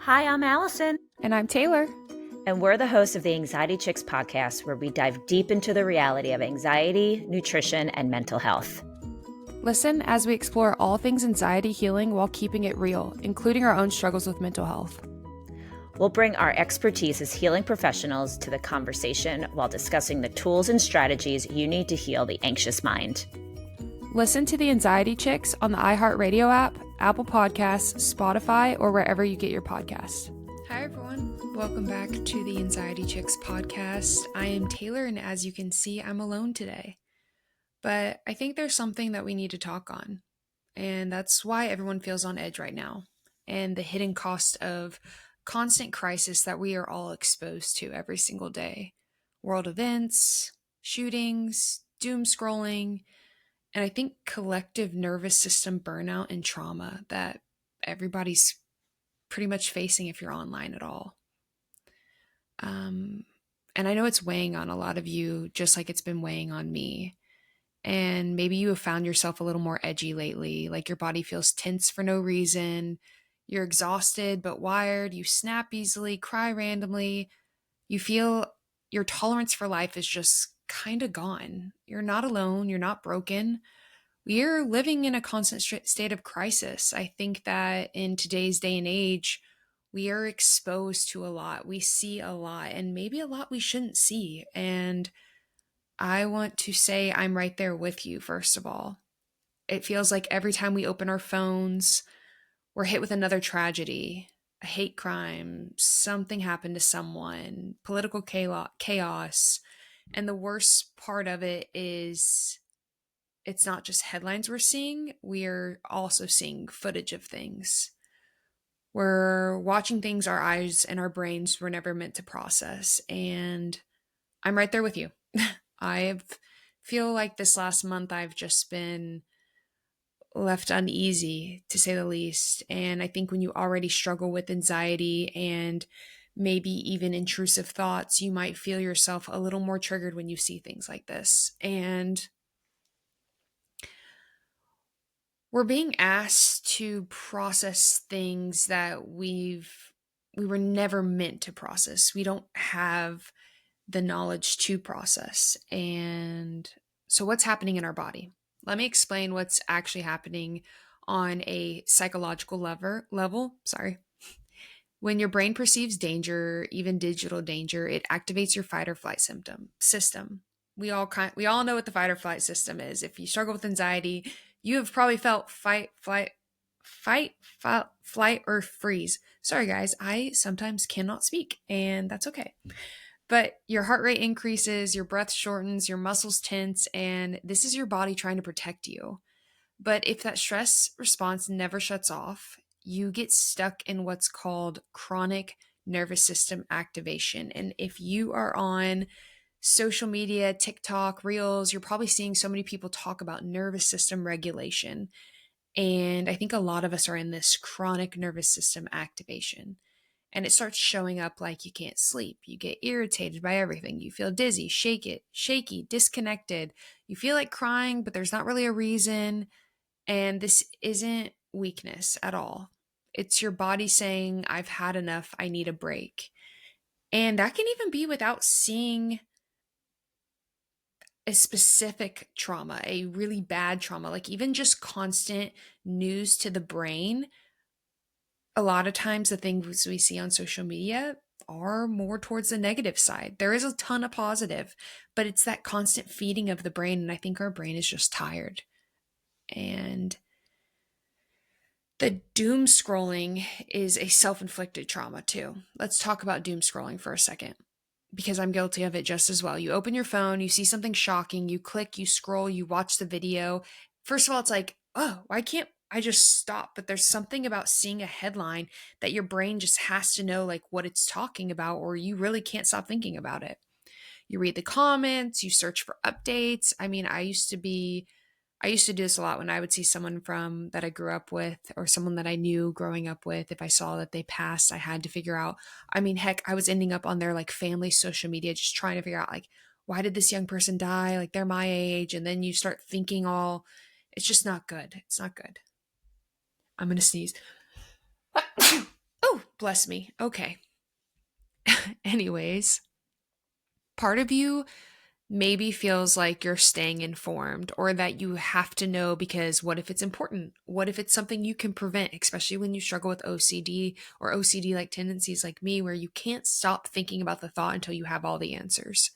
Hi, I'm Allison. And I'm Taylor. And we're the hosts of the Anxiety Chicks podcast, where we dive deep into the reality of anxiety, nutrition, and mental health. Listen as we explore all things anxiety healing while keeping it real, including our own struggles with mental health. We'll bring our expertise as healing professionals to the conversation while discussing the tools and strategies you need to heal the anxious mind. Listen to the Anxiety Chicks on the iHeartRadio app, Apple Podcasts, Spotify, or wherever you get your podcasts. Hi everyone, welcome back to the Anxiety Chicks podcast. I am Taylor, and as you can see, I'm alone today. But I think there's something that we need to talk on, and that's why everyone feels on edge right now, and the hidden cost of constant crisis that we are all exposed to every single day. World events, shootings, doom scrolling, and I think collective nervous system burnout and trauma that everybody's pretty much facing if you're online at all. And I know it's weighing on a lot of you, just like it's been weighing on me. And maybe you have found yourself a little more edgy lately, like your body feels tense for no reason. You're exhausted but wired. You snap easily, cry randomly. You feel your tolerance for life is just kind of gone. You're not alone. You're not broken. We're living in a constant state of crisis. I think that in today's day and age, we are exposed to a lot. We see a lot, and maybe a lot we shouldn't see. And I want to say I'm right there with you, first of all. It feels like every time we open our phones, we're hit with another tragedy, a hate crime, something happened to someone, political chaos. And the worst part of it is it's not just headlines we're seeing, we're also seeing footage of things. We're watching things our eyes and our brains were never meant to process. And I'm right there with you. I feel like this last month I've just been left uneasy, to say the least. And I think when you already struggle with anxiety and maybe even intrusive thoughts, you might feel yourself a little more triggered when you see things like this. And we're being asked to process things that we were never meant to process. We don't have the knowledge to process. And so what's happening in our body? Let me explain what's actually happening on a psychological level. When your brain perceives danger, even digital danger, it activates your fight or flight system. We all know what the fight or flight system is. If you struggle with anxiety, you have probably felt fight, flight, or freeze. Sorry, guys, I sometimes cannot speak, and that's okay. But your heart rate increases, your breath shortens, your muscles tense, and this is your body trying to protect you. But if that stress response never shuts off, you get stuck in what's called chronic nervous system activation. And if you are on social media, TikTok, Reels, you're probably seeing so many people talk about nervous system regulation. And I think a lot of us are in this chronic nervous system activation. And it starts showing up like you can't sleep. You get irritated by everything. You feel dizzy, shaky, disconnected. You feel like crying, but there's not really a reason. And this isn't weakness at all. It's your body saying, I've had enough, I need a break. And that can even be without seeing a specific trauma, a really bad trauma, like even just constant news to the brain. A lot of times the things we see on social media are more towards the negative side. There is a ton of positive, but it's that constant feeding of the brain. And I think our brain is just tired. And the doom scrolling is a self-inflicted trauma too. Let's talk about doom scrolling for a second, because I'm guilty of it just as well. You open your phone, you see something shocking, you click, you scroll, you watch the video. First of all, it's like, oh, why can't I just stop? But there's something about seeing a headline that your brain just has to know like what it's talking about, or you really can't stop thinking about it. You read the comments, you search for updates. I mean, I used to do this a lot when I would see someone from that I grew up with or someone that I knew growing up with. If I saw that they passed, I had to figure out, I mean, heck, I was ending up on their like family social media, just trying to figure out like, why did this young person die? Like they're my age. And then you start thinking it's just not good. It's not good. I'm going to sneeze. Oh, Whew, bless me. Okay. Anyways, part of you maybe feels like you're staying informed or that you have to know because what if it's important? What if it's something you can prevent, especially when you struggle with OCD or OCD like tendencies like me, where you can't stop thinking about the thought until you have all the answers.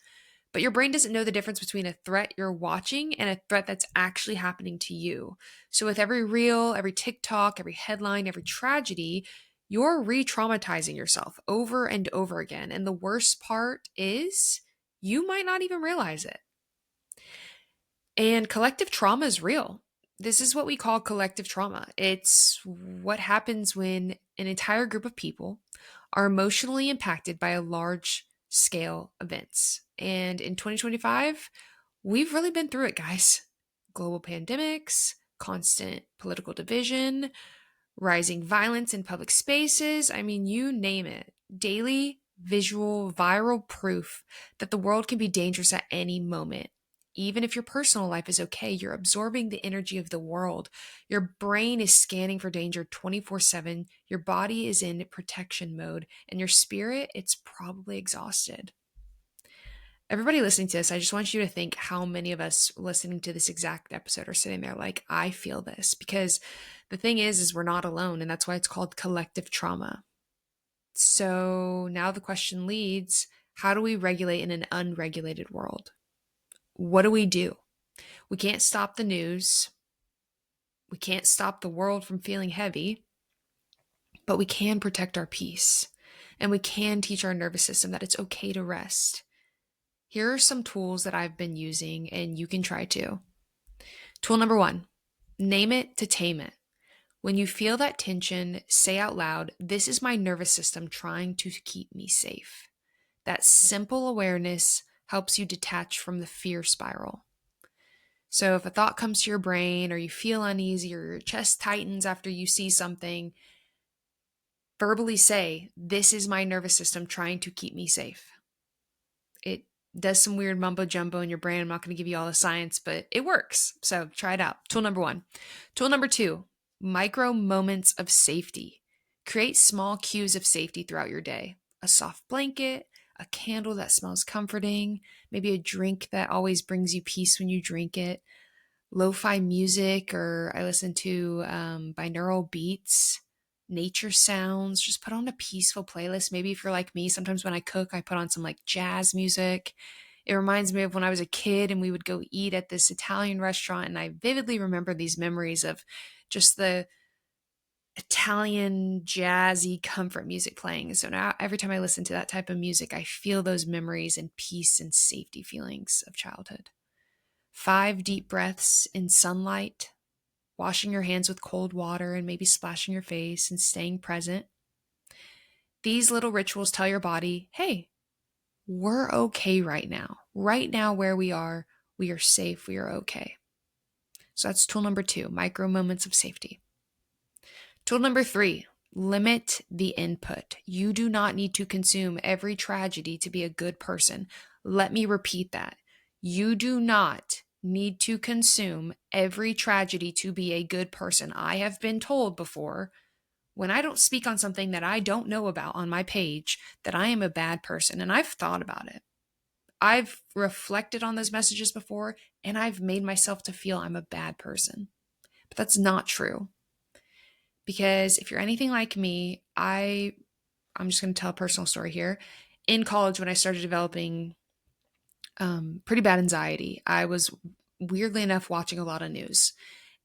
But your brain doesn't know the difference between a threat you're watching and a threat that's actually happening to you. So, with every reel, every TikTok, every headline, every tragedy, you're re traumatizing yourself over and over again. And the worst part is you might not even realize it. And collective trauma is real. This is what we call collective trauma. It's what happens when an entire group of people are emotionally impacted by a large scale events. And in 2025, we've really been through it, guys. Global pandemics, constant political division, rising violence in public spaces. I mean, you name it. Daily visual viral proof that the world can be dangerous at any moment. Even if your personal life is okay, you're absorbing the energy of the world. Your brain is scanning for danger 24/7. Your body is in protection mode, and your spirit, it's probably exhausted. Everybody listening to this, I just want you to think how many of us listening to this exact episode are sitting there like, I feel this. Because the thing is we're not alone, and that's why it's called collective trauma. So now the question leads, how do we regulate in an unregulated world? What do? We can't stop the news. We can't stop the world from feeling heavy, but we can protect our peace. And we can teach our nervous system that it's okay to rest. Here are some tools that I've been using, and you can try too. Tool number 1, name it to tame it. When you feel that tension, say out loud, this is my nervous system trying to keep me safe. That simple awareness helps you detach from the fear spiral. So if a thought comes to your brain or you feel uneasy or your chest tightens after you see something, verbally say, this is my nervous system trying to keep me safe. It does some weird mumbo jumbo in your brain. I'm not going to give you all the science, but it works. So try it out. Tool number 1. Tool number 2, micro moments of safety. Create small cues of safety throughout your day. A soft blanket, a candle that smells comforting, maybe a drink that always brings you peace when you drink it, lo-fi music, or I listen to binaural beats, nature sounds. Just put on a peaceful playlist. Maybe if you're like me, sometimes when I cook, I put on some like jazz music. It reminds me of when I was a kid and we would go eat at this Italian restaurant, and I vividly remember these memories of just the Italian jazzy comfort music playing. So now every time I listen to that type of music, I feel those memories and peace and safety feelings of childhood. 5 deep breaths in sunlight, washing your hands with cold water and maybe splashing your face and staying present. These little rituals tell your body, hey, we're okay right now. Right now where we are safe, we are okay. So that's tool number 2, micro moments of safety. Tool number 3, limit the input. You do not need to consume every tragedy to be a good person. Let me repeat that. You do not need to consume every tragedy to be a good person. I have been told before, when I don't speak on something that I don't know about on my page, that I am a bad person. And I've thought about it. I've reflected on those messages before, and I've made myself to feel I'm a bad person. But that's not true. Because if you're anything like me, I'm just going to tell a personal story here. In college, when I started developing pretty bad anxiety, I was weirdly enough watching a lot of news.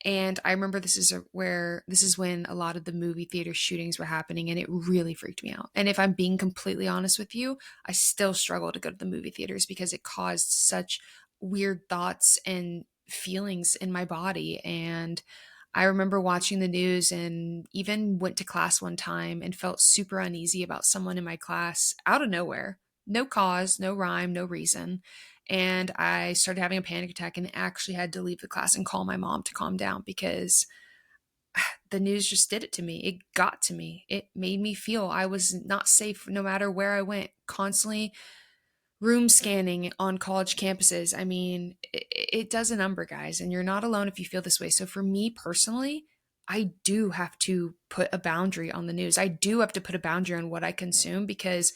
And I remember this is when a lot of the movie theater shootings were happening, and it really freaked me out. And if I'm being completely honest with you, I still struggle to go to the movie theaters because it caused such weird thoughts and feelings in my body. And I remember watching the news and even went to class one time and felt super uneasy about someone in my class out of nowhere. No cause, no rhyme, no reason. And I started having a panic attack and actually had to leave the class and call my mom to calm down because the news just did it to me. It got to me. It made me feel I was not safe no matter where I went. Constantly room scanning on college campuses. I mean, it does a number, guys, and you're not alone if you feel this way. So for me personally, I do have to put a boundary on the news. I do have to put a boundary on what I consume because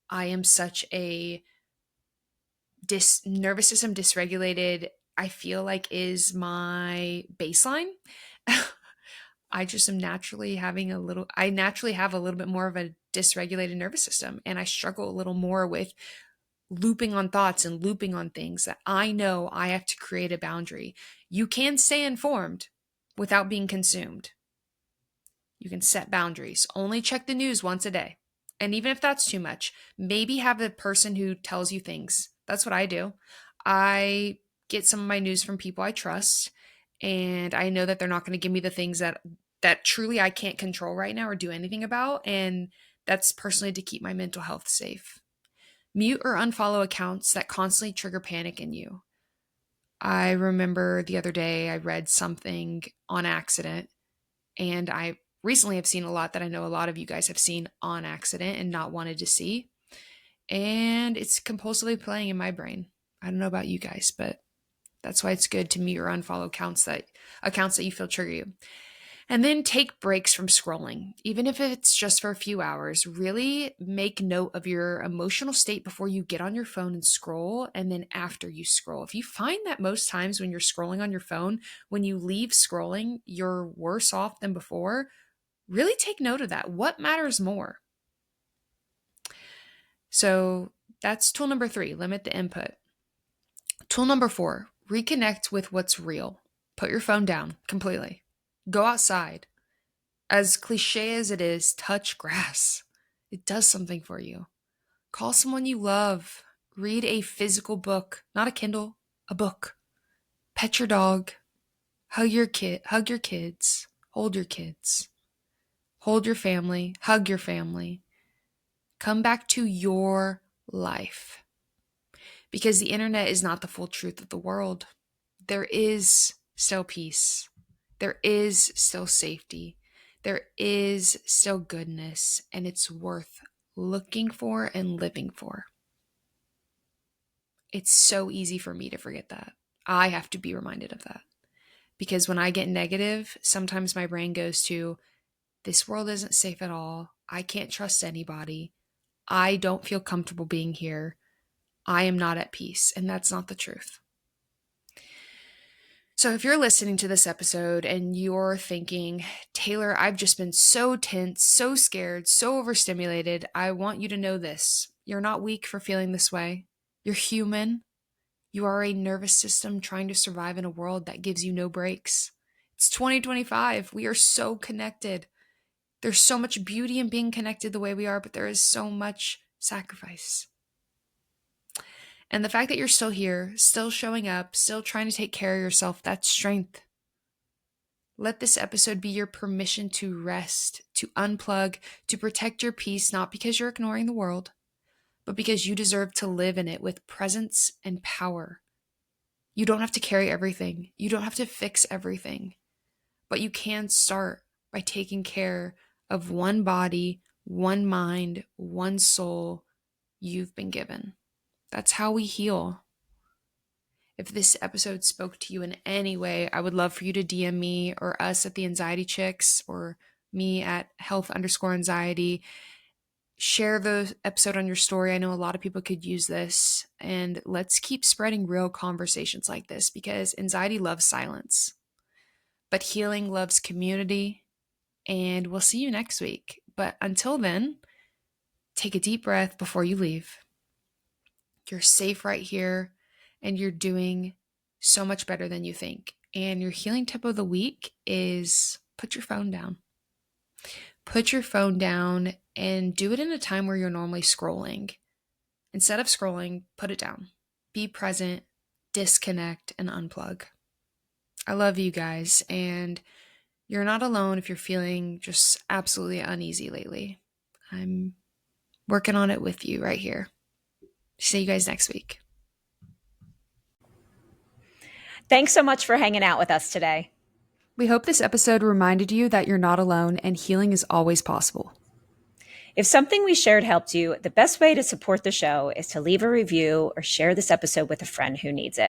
I am such a nervous system dysregulated, I feel like is my baseline. I just am naturally I naturally have a little bit more of a dysregulated nervous system. And I struggle a little more with looping on thoughts and looping on things that I know I have to create a boundary. You can stay informed without being consumed. You can set boundaries. Only check the news once a day. And even if that's too much, maybe have the person who tells you things. That's what I do. I get some of my news from people I trust, and I know that they're not going to give me the things that truly I can't control right now or do anything about, and that's personally to keep my mental health safe. Mute or unfollow accounts that constantly trigger panic in you. I remember the other day I read something on accident, and I recently have seen a lot that I know a lot of you guys have seen on accident and not wanted to see. And it's compulsively playing in my brain. I don't know about you guys, but that's why it's good to mute or unfollow accounts that you feel trigger you. And then take breaks from scrolling, even if it's just for a few hours. Really make note of your emotional state before you get on your phone and scroll, and then after you scroll. If you find that most times when you're scrolling on your phone, when you leave scrolling, you're worse off than before, really take note of that. What matters more? So that's tool number 3, limit the input. Tool number 4, reconnect with what's real. Put your phone down completely. Go outside. As cliche as it is, touch grass. It does something for you. Call someone you love. Read a physical book, not a Kindle, a book. Pet your dog. Hug your kids. Hold your kids. Hold your family. Hug your family. Come back to your life. Because the internet is not the full truth of the world. There is still peace. There is still safety. There is still goodness, and it's worth looking for and living for. It's so easy for me to forget that. I have to be reminded of that. Because when I get negative, sometimes my brain goes to, this world isn't safe at all. I can't trust anybody. I don't feel comfortable being here. I am not at peace. And that's not the truth. So if you're listening to this episode and you're thinking, Taylor, I've just been so tense, so scared, so overstimulated, I want you to know this. You're not weak for feeling this way. You're human. You are a nervous system trying to survive in a world that gives you no breaks. It's 2025. We are so connected. There's so much beauty in being connected the way we are, but there is so much sacrifice. And the fact that you're still here, still showing up, still trying to take care of yourself, that's strength. Let this episode be your permission to rest, to unplug, to protect your peace, not because you're ignoring the world, but because you deserve to live in it with presence and power. You don't have to carry everything. You don't have to fix everything. But you can start by taking care of one body, one mind, one soul you've been given. That's how we heal. If this episode spoke to you in any way, I would love for you to DM me or us at the Anxiety Chicks or me at health_anxiety. Share the episode on your story. I know a lot of people could use this. And let's keep spreading real conversations like this because anxiety loves silence. But healing loves community. And we'll see you next week. But until then, take a deep breath before you leave. You're safe right here, and you're doing so much better than you think. And your healing tip of the week is put your phone down. Put your phone down and do it in a time where you're normally scrolling. Instead of scrolling, put it down. Be present, disconnect, and unplug. I love you guys, and you're not alone if you're feeling just absolutely uneasy lately. I'm working on it with you right here. See you guys next week. Thanks so much for hanging out with us today. We hope this episode reminded you that you're not alone and healing is always possible. If something we shared helped you, the best way to support the show is to leave a review or share this episode with a friend who needs it.